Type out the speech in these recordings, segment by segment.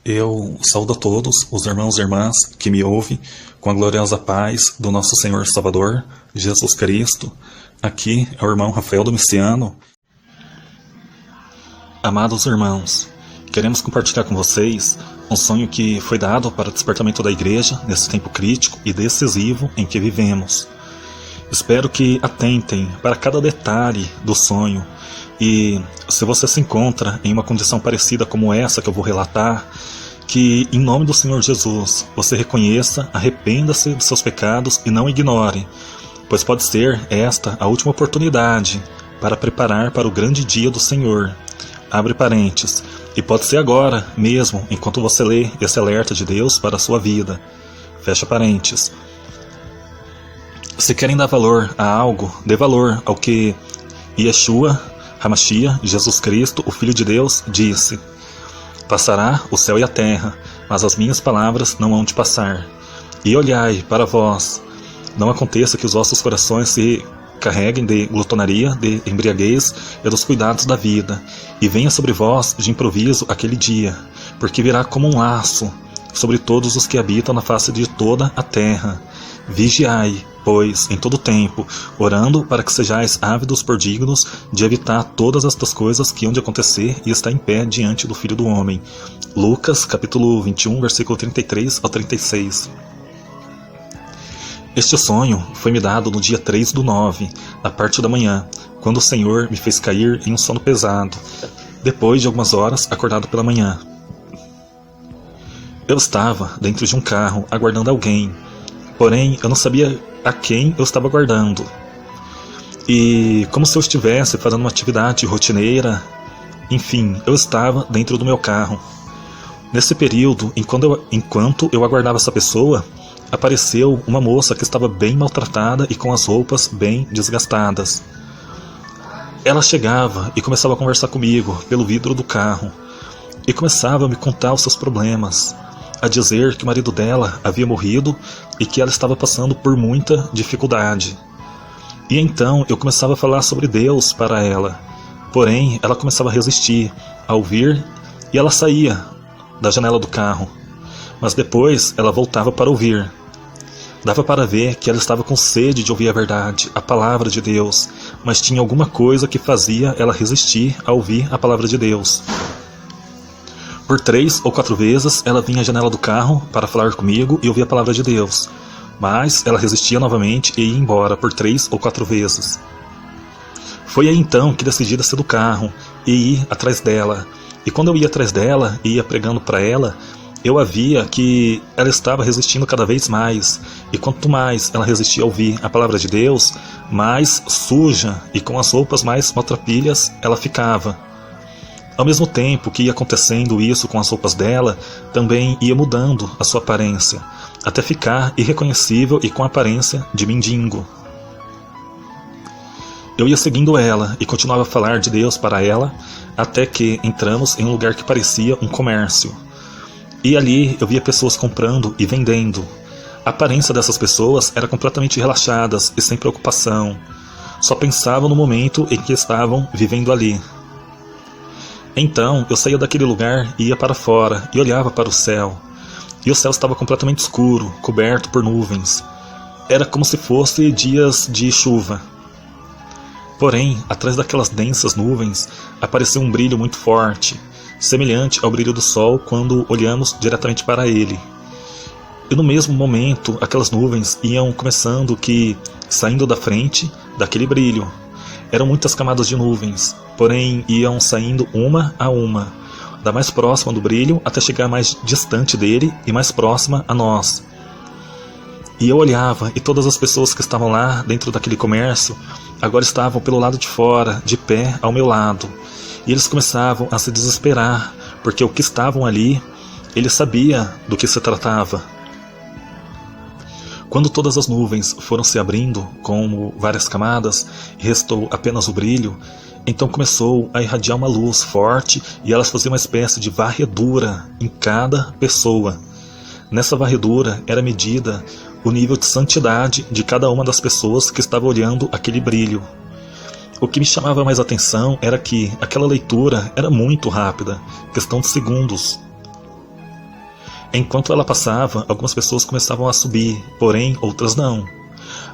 Eu saúdo a todos os irmãos e irmãs que me ouvem com a gloriosa paz do nosso Senhor Salvador, Jesus Cristo. Aqui é o irmão Rafael Domiciano. Amados irmãos, queremos compartilhar com vocês um sonho que foi dado para o despertamento da igreja nesse tempo crítico e decisivo em que vivemos. Espero que atentem para cada detalhe do sonho e, se você se encontra em uma condição parecida como essa que eu vou relatar, que em nome do Senhor Jesus você reconheça, arrependa-se dos seus pecados e não ignore, pois pode ser esta a última oportunidade para preparar para o grande dia do Senhor. Abre parênteses. E pode ser agora mesmo, enquanto você lê esse alerta de Deus para a sua vida. Fecha parênteses. Se querem dar valor a algo, dê valor ao que Yeshua HaMashiach, Jesus Cristo, o Filho de Deus, disse: passará o céu e a terra, mas as minhas palavras não hão de passar. E olhai para vós, não aconteça que os vossos corações se carreguem de glutonaria, de embriaguez e dos cuidados da vida, e venha sobre vós de improviso aquele dia, porque virá como um laço sobre todos os que habitam na face de toda a terra. Vigiai, pois, em todo tempo, orando para que sejais ávidos por dignos de evitar todas estas coisas que hão de acontecer e estar em pé diante do Filho do Homem. Lucas, capítulo 21, versículo 33 ao 36. Este sonho foi me dado no dia 3/9, na parte da manhã, quando o Senhor me fez cair em um sono pesado, depois de algumas horas acordado pela manhã. Eu estava dentro de um carro, aguardando alguém, porém eu não sabia a quem eu estava aguardando. E como se eu estivesse fazendo uma atividade rotineira, enfim, eu estava dentro do meu carro. Nesse período, enquanto eu aguardava essa pessoa, apareceu uma moça que estava bem maltratada e com as roupas bem desgastadas. Ela chegava e começava a conversar comigo pelo vidro do carro e começava a me contar os seus problemas, a dizer que o marido dela havia morrido e que ela estava passando por muita dificuldade. E então eu começava a falar sobre Deus para ela, porém ela começava a resistir, a ouvir, e ela saía da janela do carro, mas depois ela voltava para ouvir. Dava para ver que ela estava com sede de ouvir a verdade, a palavra de Deus, mas tinha alguma coisa que fazia ela resistir a ouvir a palavra de Deus. Por 3 ou 4 vezes ela vinha à janela do carro para falar comigo e ouvir a palavra de Deus, mas ela resistia novamente e ia embora por 3 ou 4 vezes. Foi aí então que decidi descer do carro e ir atrás dela, e quando eu ia atrás dela e ia pregando para ela, eu a via que ela estava resistindo cada vez mais, e quanto mais ela resistia a ouvir a palavra de Deus, mais suja e com as roupas mais maltrapilhas ela ficava. Ao mesmo tempo que ia acontecendo isso com as roupas dela, também ia mudando a sua aparência, até ficar irreconhecível e com a aparência de mendigo. Eu ia seguindo ela e continuava a falar de Deus para ela, até que entramos em um lugar que parecia um comércio. E ali eu via pessoas comprando e vendendo. A aparência dessas pessoas era completamente relaxadas e sem preocupação. Só pensavam no momento em que estavam vivendo ali. Então eu saía daquele lugar e ia para fora e olhava para o céu. E o céu estava completamente escuro, coberto por nuvens. Era como se fosse dias de chuva. Porém, atrás daquelas densas nuvens, apareceu um brilho muito forte, semelhante ao brilho do sol quando olhamos diretamente para ele. E no mesmo momento, aquelas nuvens iam começando que, saindo da frente daquele brilho. Eram muitas camadas de nuvens, porém iam saindo uma a uma, da mais próxima do brilho até chegar mais distante dele e mais próxima a nós. E eu olhava, e todas as pessoas que estavam lá dentro daquele comércio agora estavam pelo lado de fora, de pé ao meu lado. E eles começavam a se desesperar, porque o que estavam ali, eles sabiam do que se tratava. Quando todas as nuvens foram se abrindo, como várias camadas, e restou apenas o brilho, então começou a irradiar uma luz forte e elas faziam uma espécie de varredura em cada pessoa. Nessa varredura era medida o nível de santidade de cada uma das pessoas que estava olhando aquele brilho. O que me chamava mais atenção era que aquela leitura era muito rápida, questão de segundos. Enquanto ela passava, algumas pessoas começavam a subir, porém outras não.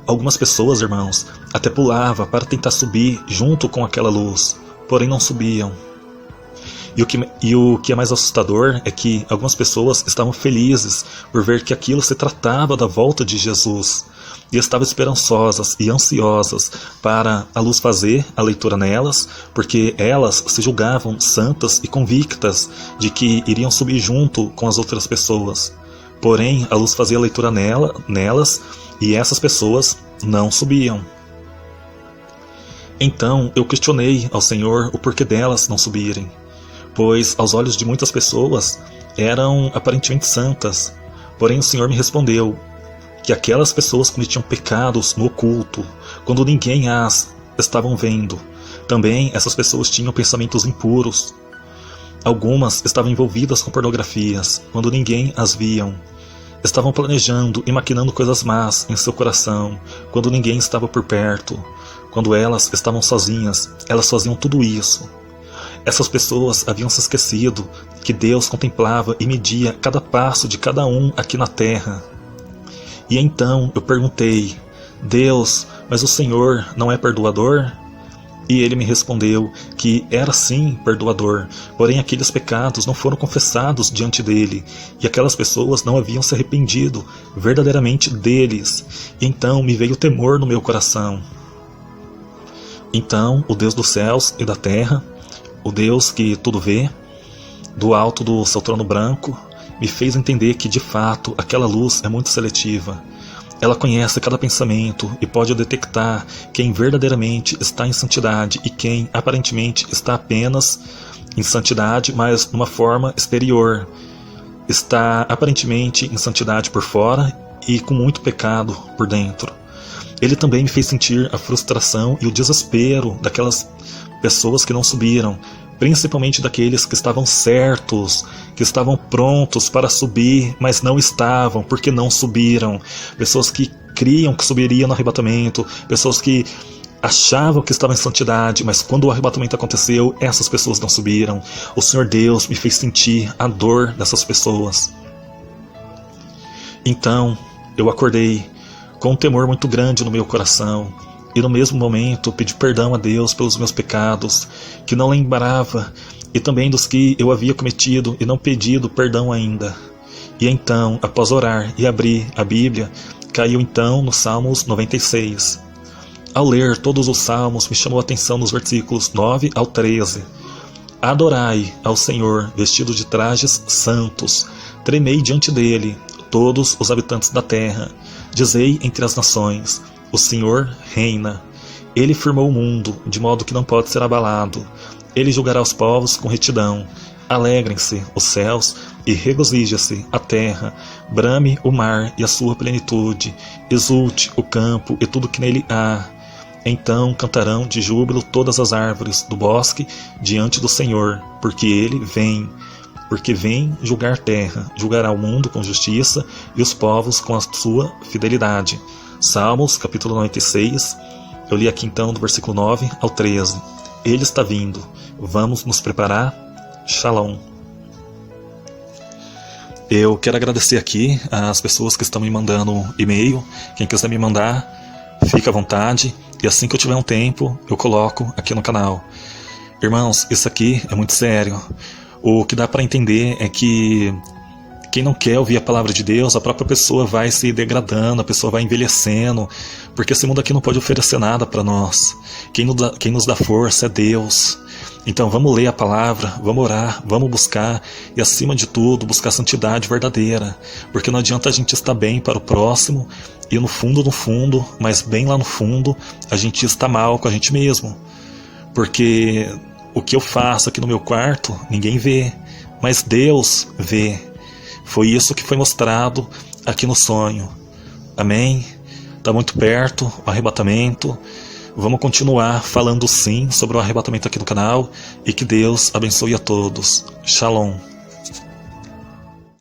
Algumas pessoas, irmãos, até pulavam para tentar subir junto com aquela luz, porém não subiam. E o que é mais assustador é que algumas pessoas estavam felizes por ver que aquilo se tratava da volta de Jesus, e estavam esperançosas e ansiosas para a luz fazer a leitura nelas, porque elas se julgavam santas e convictas de que iriam subir junto com as outras pessoas. Porém, a luz fazia a leitura nelas, e essas pessoas não subiam. Então eu questionei ao Senhor o porquê delas não subirem, pois aos olhos de muitas pessoas eram aparentemente santas. Porém o Senhor me respondeu que aquelas pessoas cometiam pecados no oculto, quando ninguém as estavam vendo. Também essas pessoas tinham pensamentos impuros. Algumas estavam envolvidas com pornografias, quando ninguém as viam. Estavam planejando e maquinando coisas más em seu coração, quando ninguém estava por perto. Quando elas estavam sozinhas, elas faziam tudo isso. Essas pessoas haviam se esquecido que Deus contemplava e media cada passo de cada um aqui na terra. E então eu perguntei: Deus, mas o Senhor não é perdoador? E ele me respondeu que era sim perdoador, porém aqueles pecados não foram confessados diante dele, e aquelas pessoas não haviam se arrependido verdadeiramente deles. E então me veio temor no meu coração. Então o Deus dos céus e da terra, o Deus que tudo vê, do alto do seu trono branco, me fez entender que de fato aquela luz é muito seletiva. Ela conhece cada pensamento e pode detectar quem verdadeiramente está em santidade e quem aparentemente está apenas em santidade, mas numa forma exterior. Está aparentemente em santidade por fora e com muito pecado por dentro. Ele também me fez sentir a frustração e o desespero daquelas pessoas que não subiram, principalmente daqueles que estavam certos, que estavam prontos para subir, mas não estavam, porque não subiram. Pessoas que criam que subiriam no arrebatamento, pessoas que achavam que estavam em santidade, mas quando o arrebatamento aconteceu, essas pessoas não subiram. O Senhor Deus me fez sentir a dor dessas pessoas. Então, eu acordei com um temor muito grande no meu coração, e no mesmo momento pedi perdão a Deus pelos meus pecados, que não lembrava, e também dos que eu havia cometido e não pedido perdão ainda. E então, após orar e abrir a Bíblia, caiu então no Salmos 96. Ao ler todos os salmos, me chamou a atenção nos versículos 9 ao 13. Adorai ao Senhor, vestidos de trajes santos, tremei diante dele, todos os habitantes da terra. Dizei entre as nações: o Senhor reina. Ele firmou o mundo, de modo que não pode ser abalado. Ele julgará os povos com retidão. Alegrem-se os céus e regozije-se a terra. Brame o mar e a sua plenitude. Exulte o campo e tudo que nele há. Então cantarão de júbilo todas as árvores do bosque diante do Senhor, porque ele vem. Porque vem julgar terra, julgará o mundo com justiça e os povos com a sua fidelidade. Salmos, capítulo 96, eu li aqui então do versículo 9 ao 13. Ele está vindo, vamos nos preparar? Shalom. Eu quero agradecer aqui às pessoas que estão me mandando e-mail. Quem quiser me mandar, fica à vontade, e assim que eu tiver um tempo, eu coloco aqui no canal. Irmãos, isso aqui é muito sério. O que dá para entender é que quem não quer ouvir a palavra de Deus, a própria pessoa vai se degradando, a pessoa vai envelhecendo, porque esse mundo aqui não pode oferecer nada para nós. Quem nos dá força é Deus. Então vamos ler a palavra, vamos orar, vamos buscar, e acima de tudo, buscar a santidade verdadeira, porque não adianta a gente estar bem para o próximo, e no fundo, mas bem lá no fundo, a gente está mal com a gente mesmo. Porque o que eu faço aqui no meu quarto, ninguém vê, mas Deus vê. Foi isso que foi mostrado aqui no sonho. Amém? Está muito perto o arrebatamento. Vamos continuar falando sim sobre o arrebatamento aqui no canal, e que Deus abençoe a todos. Shalom.